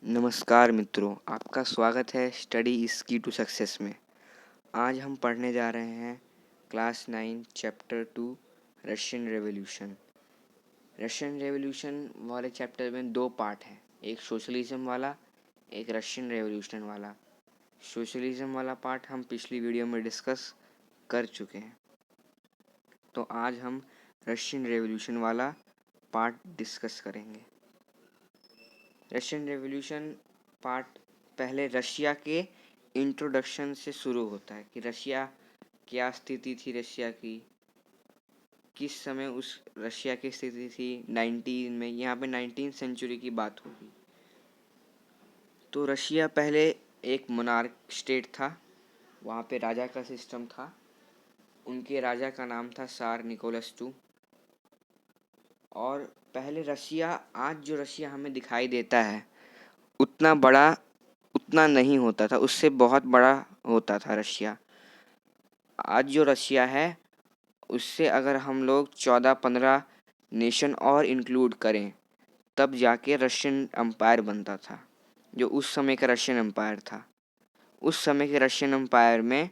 नमस्कार मित्रों, आपका स्वागत है स्टडी इज़ की टू सक्सेस में। आज हम पढ़ने जा रहे हैं class 9 chapter 2 Russian revolution. Russian revolution वाले चैप्टर में दो पार्ट हैं, एक सोशलिज्म वाला, एक रशियन रेवोल्यूशन वाला। सोशलिज्म वाला पार्ट हम पिछली वीडियो में डिस्कस कर चुके हैं, तो आज हम रशियन रेवोल्यूशन वाला पार्ट डिस्कस करेंगे। रशियन रेवोल्यूशन पार्ट पहले रशिया के इंट्रोडक्शन से शुरू होता है कि रशिया क्या स्थिति थी, रशिया की किस समय उस रशिया की स्थिति थी 19 में। यहाँ पे 19वीं सेंचुरी की बात होगी। तो रशिया पहले एक मोनार्क स्टेट था, वहाँ पे राजा का सिस्टम था। उनके राजा का नाम था सार निकोलस II। और पहले रशिया, आज जो रशिया हमें दिखाई देता है उतना बड़ा उतना नहीं होता था, उससे बहुत बड़ा होता था रशिया। आज जो रशिया है उससे अगर हम लोग 14-15 नेशन और इंक्लूड करें तब जाके रशियन एम्पायर बनता था, जो उस समय का रशियन एम्पायर था। उस समय के रशियन एम्पायर में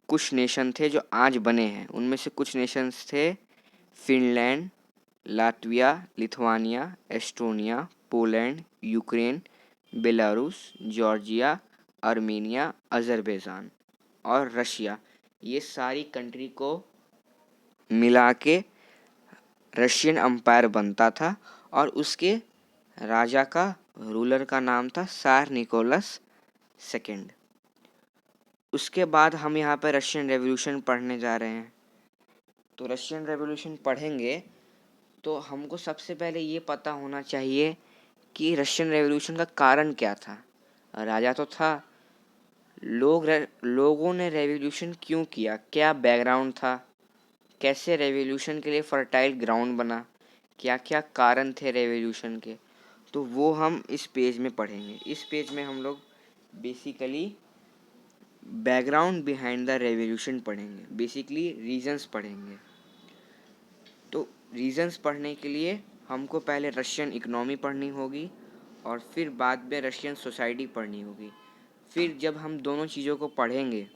कुछ नेशन थे जो आज बने हैं। उनमें से कुछ नेशंस थे Finland, Latvia, Lithuania, Estonia, Poland, Ukraine, Belarus, Georgia, Armenia, Azerbaijan और रशिया। ये सारी कंट्री को मिला के रशियन एम्पायर बनता था और उसके राजा का, रूलर का नाम था सार निकोलस II। उसके बाद हम यहाँ पर रशियन रेवोल्यूशन पढ़ने जा रहे हैं। तो रशियन रेवोल्यूशन पढ़ेंगे तो हमको सबसे पहले ये पता होना चाहिए कि रशियन रेवोल्यूशन का कारण क्या था। राजा तो था, लोगों ने रेवोल्यूशन क्यों किया, क्या बैकग्राउंड था, कैसे रेवोल्यूशन के लिए फर्टाइल ग्राउंड बना, क्या क्या कारण थे रेवोल्यूशन के, तो वो हम इस पेज में पढ़ेंगे। इस पेज में हम लोग basically background behind the revolution पढ़ेंगे, बेसिकली रीजंस पढ़ेंगे। तो रीजंस पढ़ने के लिए हमको पहले रशियन इकोनॉमी पढ़नी होगी और फिर बाद में रशियन सोसाइटी पढ़नी होगी। फिर जब हम दोनों चीज़ों को पढ़ेंगे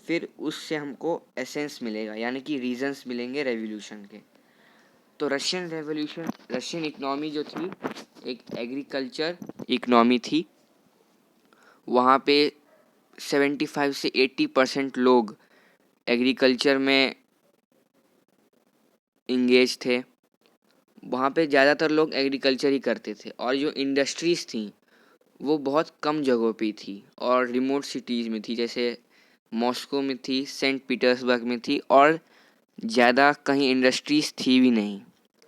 फिर उससे हमको एसेंस मिलेगा, यानी कि रीजंस मिलेंगे रेवोल्यूशन के। तो रशियन इकोनॉमी जो थी एक एग्रीकल्चर इकोनॉमी थी। वहाँ पे 75 से 80% लोग एग्रीकल्चर में इंगेज थे। वहाँ पे ज़्यादातर लोग एग्रीकल्चर ही करते थे और जो इंडस्ट्रीज़ थी वो बहुत कम जगहों पे थी और रिमोट सिटीज़ में थी, जैसे मॉस्को में थी, सेंट पीटर्सबर्ग में थी, और ज़्यादा कहीं इंडस्ट्रीज़ थी भी नहीं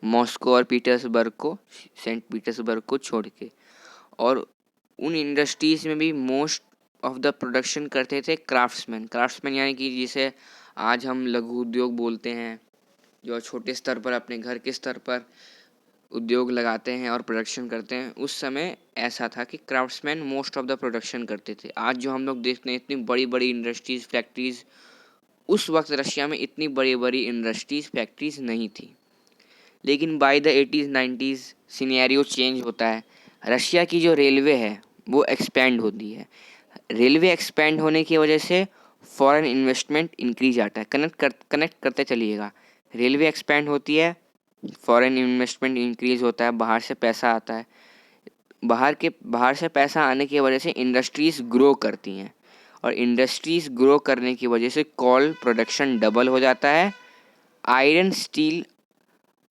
मॉस्को और सेंट पीटर्सबर्ग को छोड़ के। और उन इंडस्ट्रीज़ में भी मोस्ट ऑफ द प्रोडक्शन करते थे क्राफ्ट्समैन, यानी कि जिसे आज हम लघु उद्योग बोलते हैं, जो छोटे स्तर पर अपने घर के स्तर पर उद्योग लगाते हैं और प्रोडक्शन करते हैं। उस समय ऐसा था कि craftsman most of the production करते थे। आज जो हम लोग देखते हैं इतनी बड़ी बड़ी इंडस्ट्रीज़, फैक्ट्रीज़, उस वक्त रशिया में इतनी बड़ी बड़ी इंडस्ट्रीज़, फैक्ट्रीज़ नहीं थी। लेकिन by the 80s 90s scenario change होता है। रशिया की जो रेलवे है वो एक्सपैंड होती है। रेलवे एक्सपैंड होने की वजह से फॉरेन इन्वेस्टमेंट इंक्रीज आता है। कनेक्ट करते चलिएगा। रेलवे एक्सपैंड होती है, फॉरेन इन्वेस्टमेंट इंक्रीज होता है, बाहर से पैसा आता है। बाहर से पैसा आने की वजह से इंडस्ट्रीज़ ग्रो करती हैं और इंडस्ट्रीज़ ग्रो करने की वजह से कोल प्रोडक्शन डबल हो जाता है, आयरन स्टील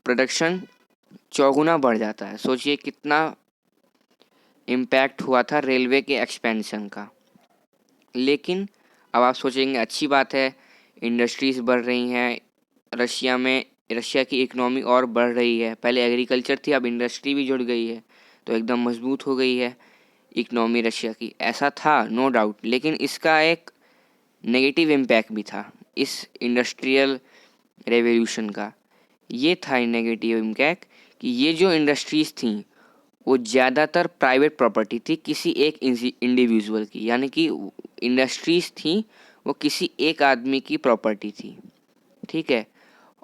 प्रोडक्शन चौगुना बढ़ जाता है। सोचिए कितना इम्पैक्ट हुआ था रेलवे के एक्सपेंशन का। लेकिन अब आप सोचेंगे अच्छी बात है, इंडस्ट्रीज़ बढ़ रही हैं रशिया में, रशिया की इकोनॉमी और बढ़ रही है। पहले एग्रीकल्चर थी, अब इंडस्ट्री भी जुड़ गई है, तो एकदम मजबूत हो गई है इकोनॉमी रशिया की। ऐसा था नो डाउट, लेकिन इसका एक नेगेटिव इम्पैक्ट भी था इस इंडस्ट्रियल रेवोल्यूशन का। ये था नेगेटिव इम्पैक्ट कि ये जो इंडस्ट्रीज़ थी वो ज़्यादातर प्राइवेट प्रॉपर्टी थी, किसी एक इंडिविजुअल की, यानी कि इंडस्ट्रीज़ थी वो किसी एक आदमी की प्रॉपर्टी थी, ठीक है।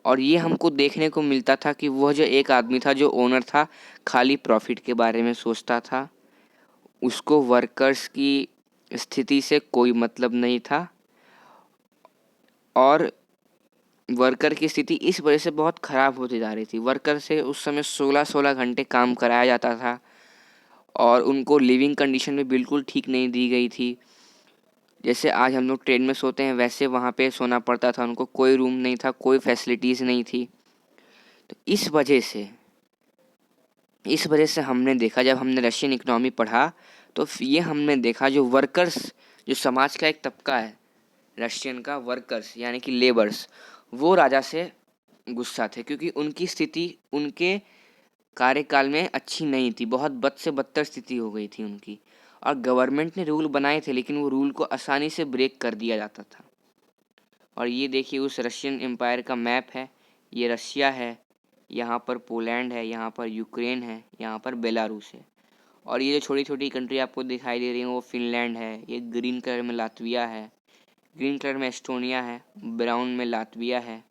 और ये हमको देखने को मिलता था कि वह जो एक आदमी था, जो ओनर था, खाली प्रॉफिट के बारे में सोचता था। उसको वर्कर्स की स्थिति से कोई मतलब नहीं था। और वर्कर की स्थिति इस वजह से बहुत ख़राब होती जा रही थी। वर्कर से उस समय 16-16 घंटे काम कराया जाता था और उनको लिविंग कंडीशन भी बिल्कुल ठीक नहीं दी गई थी। जैसे आज हम लोग ट्रेन में सोते हैं, वैसे वहाँ पे सोना पड़ता था उनको। कोई रूम नहीं था, कोई फैसिलिटीज़ नहीं थी। तो इस वजह से हमने देखा, जब हमने रशियन इकोनॉमी पढ़ा, तो ये हमने देखा जो वर्कर्स, जो समाज का एक तबका है रशियन का, वर्कर्स यानी कि लेबर्स, वो राजा से गुस्सा थे, क्योंकि उनकी स्थिति उनके कार्यकाल में अच्छी नहीं थी। बहुत बद से बदतर स्थिति हो गई थी उनकी। और गवर्नमेंट ने रूल बनाए थे, लेकिन वो रूल को आसानी से ब्रेक कर दिया जाता था। और ये देखिए उस रशियन एम्पायर का मैप है। ये रशिया है, यहाँ पर पोलैंड है, यहाँ पर यूक्रेन है, यहाँ पर बेलारूस है। और ये जो छोटी छोटी कंट्री आपको दिखाई दे रही है, वो फिनलैंड है। ये ग्रीन कलर में लातविया है, ग्रीन कलर में एस्टोनिया है, ब्राउन में लातविया है,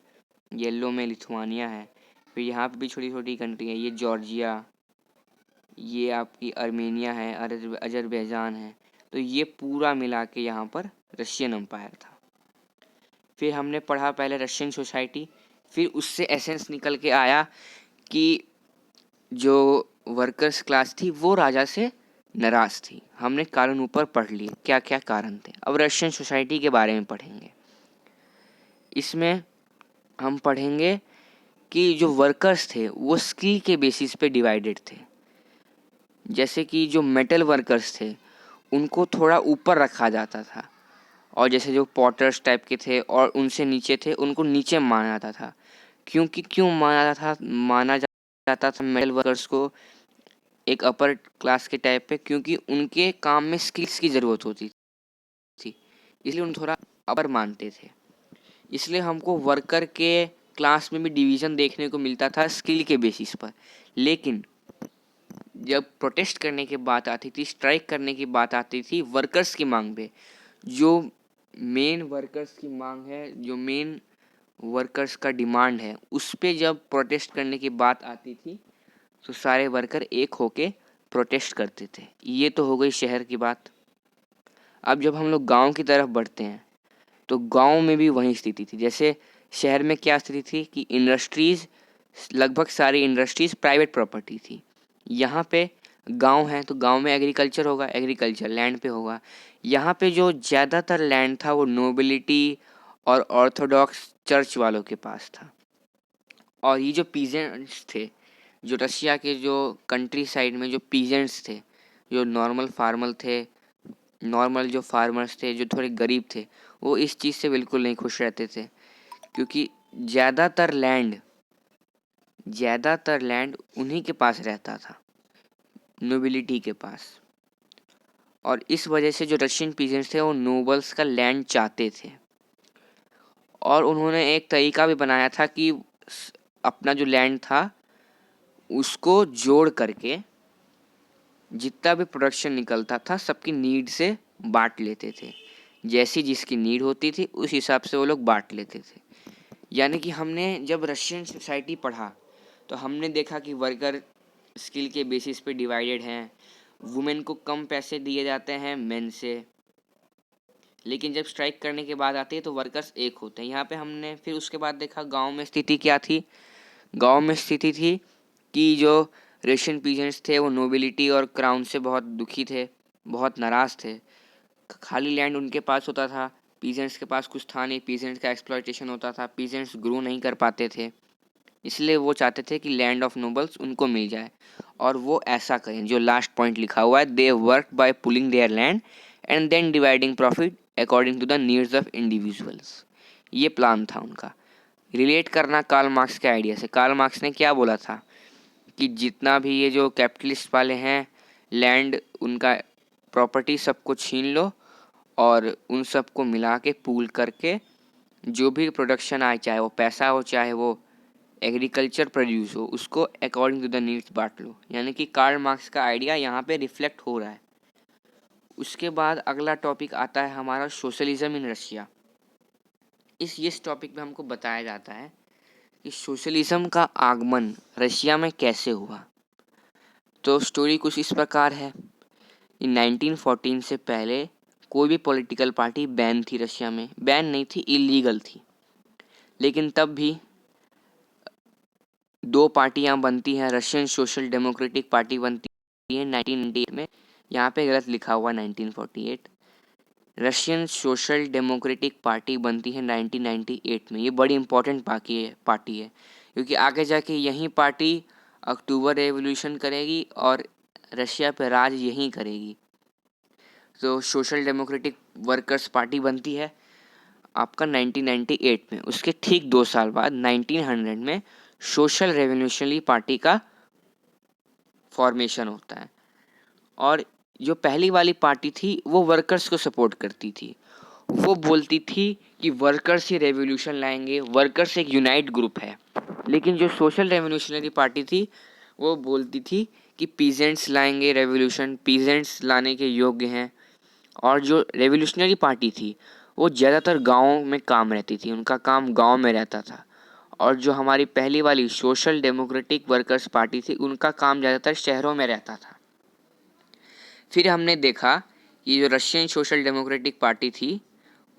येलो में लिथुआनिया है। फिर यहाँ पे भी छोटी छोटी कंट्री है, ये जॉर्जिया, ये आपकी अर्मेनिया है, अजरबैजान है। तो ये पूरा मिला के यहाँ पर रशियन एम्पायर था। फिर हमने पढ़ा पहले रशियन सोसाइटी, फिर उससे एसेंस निकल के आया कि जो वर्कर्स क्लास थी वो राजा से नाराज थी। हमने कारण ऊपर पढ़ लिए क्या क्या कारण थे। अब रशियन सोसाइटी के बारे में पढ़ेंगे। इसमें हम पढ़ेंगे कि जो वर्कर्स थे वो स्किल के बेसिस पे डिवाइडेड थे। जैसे कि जो मेटल वर्कर्स थे उनको थोड़ा ऊपर रखा जाता था, और जैसे जो पॉटर्स टाइप के थे और उनसे नीचे थे उनको नीचे माना जाता था। क्यों माना जाता था मेटल वर्कर्स को एक अपर क्लास के टाइप पे? क्योंकि उनके काम में स्किल्स की ज़रूरत होती थी, इसलिए उन्हें थोड़ा अपर मानते थे। इसलिए हमको वर्कर के क्लास में भी डिवीज़न देखने को मिलता था स्किल के बेसिस पर। लेकिन जब प्रोटेस्ट करने की बात आती थी, स्ट्राइक करने की बात आती थी वर्कर्स की मांग पे, जो मेन वर्कर्स की मांग है, जो मेन वर्कर्स का डिमांड है, उस पे जब प्रोटेस्ट करने की बात आती थी तो सारे वर्कर एक होके प्रोटेस्ट करते थे। ये तो हो गई शहर की बात। अब जब हम लोग गांव की तरफ बढ़ते हैं तो गांव में भी वही स्थिति थी। जैसे शहर में क्या स्थिति थी कि इंडस्ट्रीज़, लगभग सारी इंडस्ट्रीज़ प्राइवेट प्रॉपर्टी थी। यहाँ पे गांव है तो गांव में एग्रीकल्चर होगा, एग्रीकल्चर लैंड पे होगा। यहाँ पे जो ज़्यादातर लैंड था वो नोबिलिटी और ऑर्थोडॉक्स चर्च वालों के पास था। और ये जो पीजेंट्स थे, जो रशिया के जो कंट्री साइड में जो पीजेंट्स थे, जो नॉर्मल जो फार्मर्स थे, जो थोड़े गरीब थे, वो इस चीज़ से बिल्कुल नहीं खुश रहते थे। क्योंकि ज़्यादातर लैंड उन्हीं के पास रहता था, नोबिलिटी के पास। और इस वजह से जो रशियन पीजेंट्स थे वो नोबल्स का लैंड चाहते थे। और उन्होंने एक तरीका भी बनाया था कि अपना जो लैंड था उसको जोड़ करके जितना भी प्रोडक्शन निकलता था सबकी नीड से बांट लेते थे। जैसी जिसकी नीड होती थी उस हिसाब से वो लोग बांट लेते थे। यानी कि हमने जब रशियन सोसाइटी पढ़ा तो हमने देखा कि वर्कर स्किल के बेसिस पे डिवाइडेड हैं। वुमेन को कम पैसे दिए जाते हैं मेन से, लेकिन जब स्ट्राइक करने के बाद आती है तो वर्कर्स एक होते हैं। यहाँ पे हमने फिर उसके बाद देखा गांव में स्थिति क्या थी। गांव में स्थिति थी कि जो रशियन पीजेंट्स थे वो नोबिलिटी और क्राउन से बहुत दुखी थे, बहुत नाराज़ थे। खाली लैंड उनके पास होता था, पीजेंट्स के पास कुछ था नहीं, पीजेंट्स का एक्सप्लॉयटेशन होता था, पीजेंट्स ग्रो नहीं कर पाते थे। इसलिए वो चाहते थे कि लैंड ऑफ नोबल्स उनको मिल जाए, और वो ऐसा करें जो लास्ट पॉइंट लिखा हुआ है, they work by pooling their land and then dividing profit according to the needs of individuals. ये प्लान था उनका। रिलेट करना कार्ल मार्क्स के आइडिया से। कार्ल मार्क्स ने क्या बोला था कि जितना भी ये जो कैपिटलिस्ट वाले हैं, लैंड उनका प्रॉपर्टी सबको छीन लो और उन सबको मिला के पूल करके जो भी प्रोडक्शन आए, चाहे वो पैसा हो चाहे वो एग्रीकल्चर प्रोड्यूस हो, उसको अकॉर्डिंग टू द नीड्स बांट लो। यानी कि कार्ल मार्क्स का आइडिया यहाँ पे रिफ्लेक्ट हो रहा है। उसके बाद अगला टॉपिक आता है हमारा सोशलिज्म इन रशिया। इस टॉपिक में हमको बताया जाता है कि सोशलिज्म का आगमन रशिया में कैसे हुआ। तो स्टोरी कुछ इस प्रकार है। इन 1914 से पहले कोई भी पॉलिटिकल पार्टी बैन थी रशिया में, बैन नहीं थी, इलीगल थी। लेकिन तब भी दो पार्टियां बनती हैं, रशियन सोशल डेमोक्रेटिक पार्टी बनती है 1998 में। यहाँ पे गलत लिखा हुआ 1948। रशियन सोशल डेमोक्रेटिक पार्टी बनती है 1998 में। ये बड़ी इंपॉर्टेंट पार्टी है क्योंकि आगे जाके यही पार्टी अक्टूबर रेवोल्यूशन करेगी और रशिया पे राज यही करेगी। तो सोशल डेमोक्रेटिक वर्कर्स पार्टी बनती है आपका 1998 में। उसके ठीक 2 साल बाद 1900 में सोशल रेवोल्यूशनरी पार्टी का फॉर्मेशन होता है। और जो पहली वाली पार्टी थी वो वर्कर्स को सपोर्ट करती थी। वो बोलती थी कि वर्कर्स ही रेवोल्यूशन लाएंगे, वर्कर्स एक यूनाइट ग्रुप है। लेकिन जो सोशल रेवोल्यूशनरी पार्टी थी वो बोलती थी कि पीजेंट्स लाएंगे रेवोल्यूशन, पीजेंट्स लाने के योग्य हैं। और जो रेवोल्यूशनरी पार्टी थी वो ज़्यादातर गाँव में काम रहती थी, उनका काम गाँव में रहता था। और जो हमारी पहली वाली सोशल डेमोक्रेटिक वर्कर्स पार्टी थी उनका काम ज़्यादातर शहरों में रहता था। फिर हमने देखा कि जो रशियन सोशल डेमोक्रेटिक पार्टी थी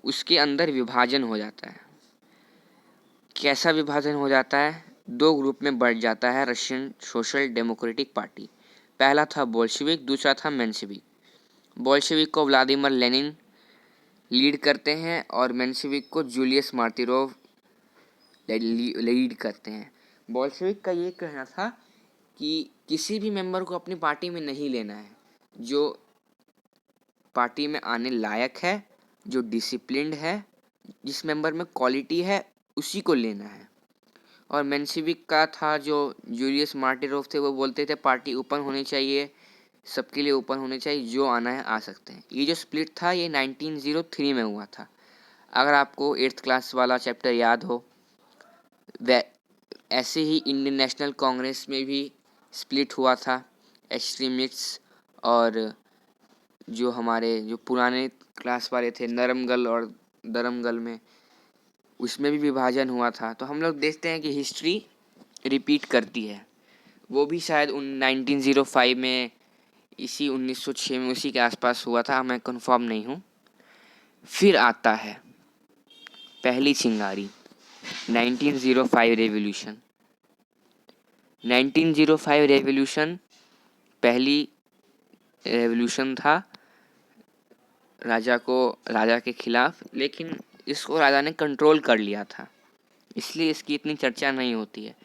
उसके अंदर विभाजन हो जाता है। कैसा विभाजन हो जाता है? 2 ग्रुप में बढ़ जाता है रशियन सोशल डेमोक्रेटिक पार्टी। पहला था बोल्शेविक, दूसरा था मेंशेविक। बोल्शेविक को व्लादिमीर लेनिन लीड करते हैं और मेंशेविक को जूलियस मार्तिरोव लीड करते हैं। बोल्शेविक का ये कहना था कि किसी भी मेंबर को अपनी पार्टी में नहीं लेना है, जो पार्टी में आने लायक है, जो डिसिप्लिन्ड है, जिस मेंबर में क्वालिटी है उसी को लेना है। और मेंशेविक का था जो जूलियस मार्टिरोव थे, वो बोलते थे पार्टी ओपन होनी चाहिए, सबके लिए ओपन होनी चाहिए, जो आना है आ सकते हैं। ये जो स्प्लिट था ये 1903 में हुआ था। अगर आपको 8th क्लास वाला चैप्टर याद हो, ऐसे ही इंडियन नेशनल कांग्रेस में भी स्प्लिट हुआ था एक्सट्रीमिस्ट्स और जो हमारे जो पुराने क्लास वाले थे नरमगल और दरमगल में, उसमें भी विभाजन हुआ था। तो हम लोग देखते हैं कि हिस्ट्री रिपीट करती है। वो भी शायद 1905 में, इसी 1906 में, उसी के आसपास हुआ था, मैं कंफर्म नहीं हूँ। फिर आता है पहली चिंगारी 1905 रेवोल्यूशन। 1905 रेवोल्यूशन पहली रेवोल्यूशन था राजा के खिलाफ, लेकिन इसको राजा ने कंट्रोल कर लिया था, इसलिए इसकी इतनी चर्चा नहीं होती है।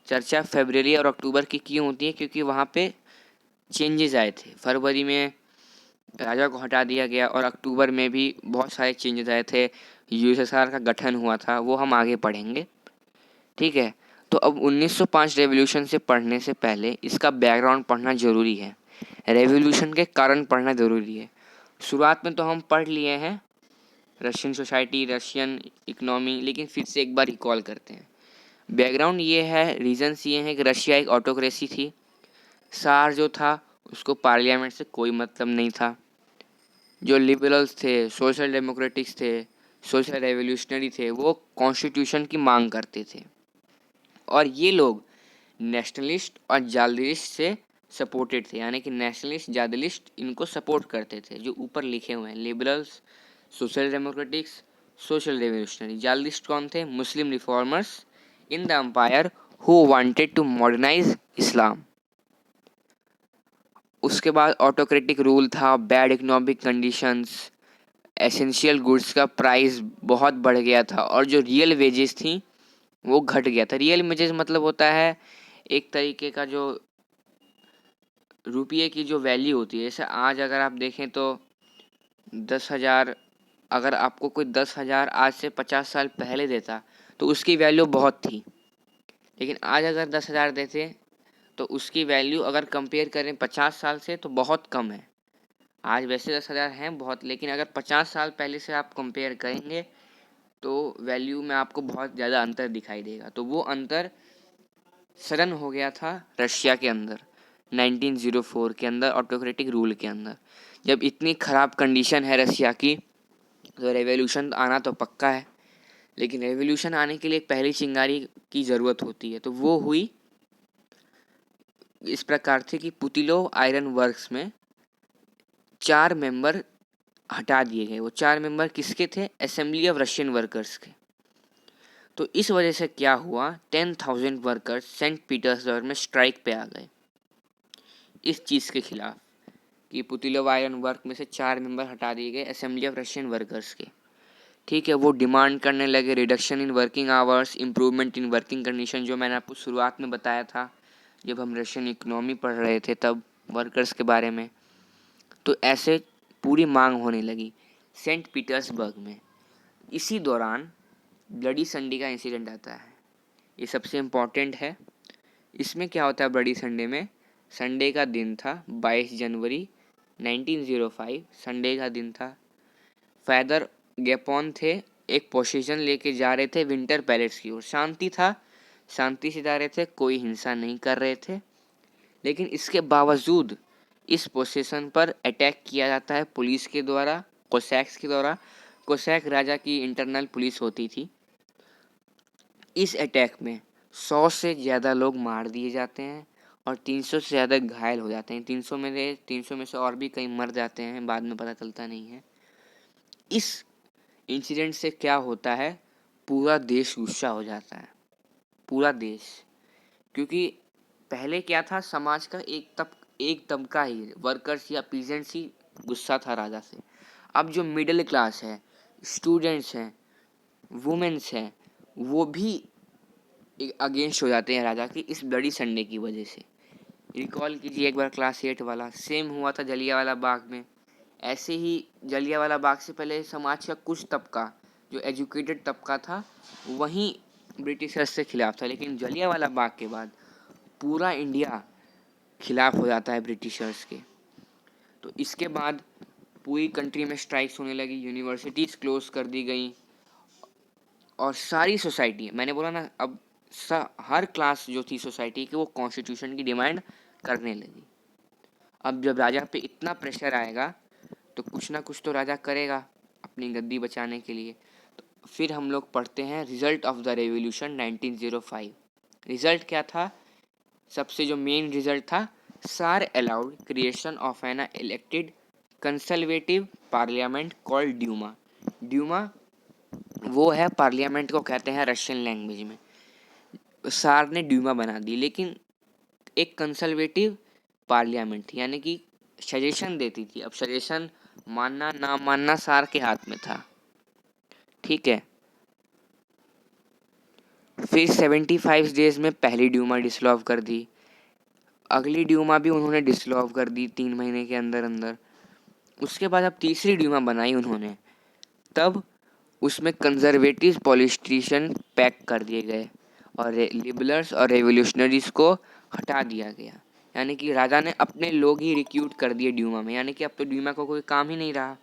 चर्चा फरवरी और अक्टूबर की क्यों होती है? क्योंकि वहाँ पे चेंजेस आए थे। फरवरी में राजा को हटा दिया गया और अक्टूबर में भी बहुत सारे चेंजेस आए थे। यूएसएसआर का गठन हुआ था, वो हम आगे पढ़ेंगे, ठीक है। तो अब 1905 रेवोल्यूशन से पढ़ने से पहले इसका बैकग्राउंड पढ़ना ज़रूरी है, रेवोल्यूशन के कारण पढ़ना ज़रूरी है। शुरुआत में तो हम पढ़ लिए हैं रशियन सोसाइटी, रशियन इकोनॉमी, लेकिन फिर से एक बार रिकॉल करते हैं। बैकग्राउंड ये है, रीजंस ये हैं कि रशिया एक ऑटोक्रेसी थी। सार जो था उसको पार्लियामेंट से कोई मतलब नहीं था। जो लिबरल्स थे, सोशल डेमोक्रेटिक्स थे, सोशल रेवोल्यूशनरी थे, वो कॉन्स्टिट्यूशन की मांग करते थे। और ये लोग नेशनलिस्ट और जार्दलिस्ट से सपोर्टेड थे, यानी कि नेशनलिस्ट जार्दलिस्ट इनको सपोर्ट करते थे, जो ऊपर लिखे हुए हैं liberals, social democratics, social revolutionary. जार्दलिस्ट कौन थे? Muslim reformers in the empire who wanted to modernise Islam. उसके बाद ऑटोक्रेटिक रूल था, bad economic conditions, essential goods का प्राइस बहुत बढ़ गया था और जो रियल वेजेस थी वो घट गया था। रियल वेजेस मतलब होता है एक तरीके का जो रुपये की जो वैल्यू होती है। जैसे आज अगर आप देखें तो 10,000, अगर आपको कोई 10,000 आज से 50 साल पहले देता तो उसकी वैल्यू बहुत थी। लेकिन आज अगर 10,000 देते तो उसकी वैल्यू अगर कंपेयर करें 50 साल से तो बहुत कम है। आज वैसे 10,000 हैं बहुत, लेकिन अगर 50 साल पहले से आप कंपेयर करेंगे तो वैल्यू में आपको बहुत ज़्यादा अंतर दिखाई देगा। तो वो अंतर सडन हो गया था रशिया के अंदर 1904 के अंदर, ऑटोक्रेटिक रूल के अंदर। जब इतनी ख़राब कंडीशन है रशिया की तो रेवोल्यूशन आना तो पक्का है। लेकिन रेवोल्यूशन आने के लिए एक पहली चिंगारी की ज़रूरत होती है, तो वो हुई इस प्रकार थी कि पुतिलोव आयरन वर्क्स में 4 मेंबर हटा दिए गए। वो 4 मेंबर किसके थे? असेंबली ऑफ रशियन वर्कर्स के। तो इस वजह से क्या हुआ, 10,000 वर्कर्स सेंट पीटर्सबर्ग में स्ट्राइक पे आ गए इस चीज़ के खिलाफ कि पुतिलोव आयरन वर्क में से 4 मेंबर हटा दिए गए असेंबली ऑफ रशियन वर्कर्स के। ठीक है, वो डिमांड करने लगे reduction in working hours, improvement in working condition, जो मैंने आपको शुरुआत में बताया था जब हम रशियन इकोनॉमी पढ़ रहे थे तब वर्कर्स के बारे में। तो ऐसे पूरी मांग होने लगी सेंट पीटर्सबर्ग में। इसी दौरान ब्लडी संडे का इंसिडेंट आता है। ये सबसे इम्पॉर्टेंट है। इसमें क्या होता है ब्लडी संडे में? संडे का दिन था 22 जनवरी 1905, संडे का दिन था। फादर गैपोन थे, एक पोजीशन लेके जा रहे थे विंटर पैलेस की ओर। शांति था, शांति से जा रहे थे, कोई हिंसा नहीं कर रहे थे। लेकिन इसके बावजूद इस पोजीशन पर अटैक किया जाता है पुलिस के द्वारा, कोसैक्स के द्वारा। कोसैक राजा की इंटरनल पुलिस होती थी। इस अटैक में 100 से ज़्यादा लोग मार दिए जाते हैं और 300 से ज़्यादा घायल हो जाते हैं। 300 में से और भी कई मर जाते हैं, बाद में पता चलता नहीं है। इस इंसिडेंट से क्या होता है, पूरा देश गुस्सा हो जाता है, पूरा देश। क्योंकि पहले क्या था, समाज का एक तबका ही, वर्कर्स या पीजेंट्स ही गुस्सा था राजा से। अब जो मिडिल क्लास है, स्टूडेंट्स हैं, वुमेन्स हैं, वो भी अगेंस्ट हो जाते हैं राजा की इस ब्लडी संडे की वजह से। रिकॉल कीजिए एक बार क्लास 8 वाला, सेम हुआ था जलियांवाला बाग में। ऐसे ही जलियांवाला बाग से पहले समाज का कुछ तबका, जो एजुकेटेड तबका था, वहीं ब्रिटिशर्स से खिलाफ था। लेकिन जलियांवाला बाग के बाद पूरा इंडिया खिलाफ हो जाता है ब्रिटिशर्स के। तो इसके बाद पूरी कंट्री में स्ट्राइक्स होने लगी, यूनिवर्सिटीज़ क्लोज कर दी गई और सारी सोसाइटी, मैंने बोला ना, अब हर क्लास जो थी सोसाइटी की वो कॉन्स्टिट्यूशन की डिमांड करने लगी। अब जब राजा पे इतना प्रेशर आएगा तो कुछ ना कुछ तो राजा करेगा अपनी गद्दी बचाने के लिए। तो फिर हम लोग पढ़ते हैं result of the revolution 1905। Result क्या था? सबसे जो मेन रिजल्ट था, tsar allowed creation of an elected conservative parliament called Duma. Duma वो है, पार्लियामेंट को कहते हैं रशियन लैंग्वेज में। सार ने ड्यूमा बना दी, लेकिन एक कंसर्वेटिव पार्लियामेंट थी, यानी कि सजेशन देती थी। अब सजेशन मानना ना मानना सार के हाथ में था। ठीक है, फिर 75 डेज में पहली ड्यूमा डिसॉल्व कर दी, अगली ड्यूमा भी उन्होंने डिसॉल्व कर दी 3 महीने के अंदर अंदर। उसके बाद अब तीसरी ड्यूमा बनाई उन्होंने, तब उसमें कंजर्वेटिव पॉलिटिशियन पैक कर दिए गए और लिबरल्स और रेवोल्यूशनरीज को हटा दिया गया। यानी कि राजा ने अपने लोग ही रिक्रूट कर दिए ड्यूमा में। यानी कि अब तो ड्यूमा को कोई काम ही नहीं रहा।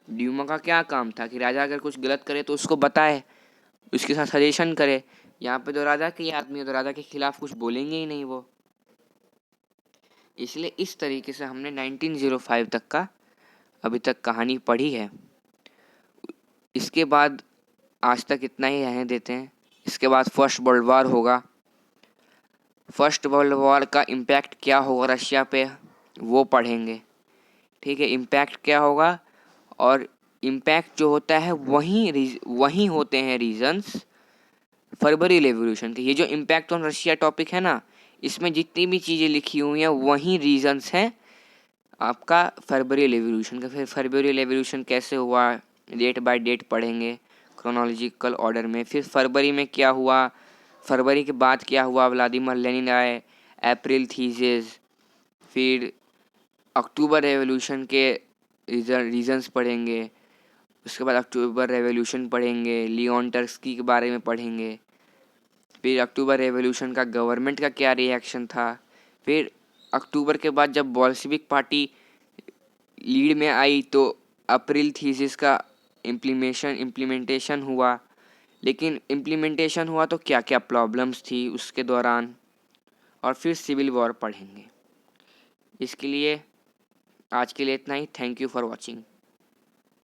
ड्यूमा का क्या काम था कि राजा अगर कुछ गलत करे तो उसको बताए, उसके साथ सजेशन करे। यहाँ पे तो राजा के आदमी है, तो राजा के खिलाफ कुछ बोलेंगे ही नहीं वो। इसलिए इस तरीके से हमने 1905 तक का अभी तक कहानी पढ़ी है। इसके बाद आज तक इतना ही रहने देते हैं। इसके बाद फर्स्ट वर्ल्ड वॉर होगा। फर्स्ट वर्ल्ड वॉर का इम्पैक्ट क्या होगा रशिया पे, वो पढ़ेंगे। ठीक है, इम्पैक्ट क्या होगा, और इम्पैक्ट जो होता है वहीं होते हैं रीजंस फरवरी रेवोल्यूशन के। ये जो इम्पैक्ट ऑन रशिया टॉपिक है ना, इसमें जितनी भी चीज़ें लिखी हुई हैं वहीं रीजंस हैं आपका फरवरी रेवोल्यूशन का। फिर फरवरी रेवोल्यूशन कैसे हुआ, डेट बाय डेट पढ़ेंगे क्रोनोलॉजिकल ऑर्डर में। फिर फरवरी में क्या हुआ, फरवरी के बाद क्या हुआ, व्लादिमीर लेनिन आए, अप्रैल थीसिस। फिर अक्टूबर रेवोल्यूशन के रीजंस पढ़ेंगे। उसके बाद अक्टूबर रेवोल्यूशन पढ़ेंगे, लियोन टर्स्की के बारे में पढ़ेंगे। फिर अक्टूबर रेवोल्यूशन का गवर्नमेंट का क्या रिएक्शन था। फिर अक्टूबर के बाद जब बोल्शेविक पार्टी लीड में आई तो अप्रैल थीसिस का इम्प्लीमेंटेशन हुआ। लेकिन इम्प्लीमेंटेशन हुआ तो क्या क्या प्रॉब्लम्स थी उसके दौरान। और फिर सिविल वॉर पढ़ेंगे। इसके लिए आज के लिए इतना ही। Thank you for watching.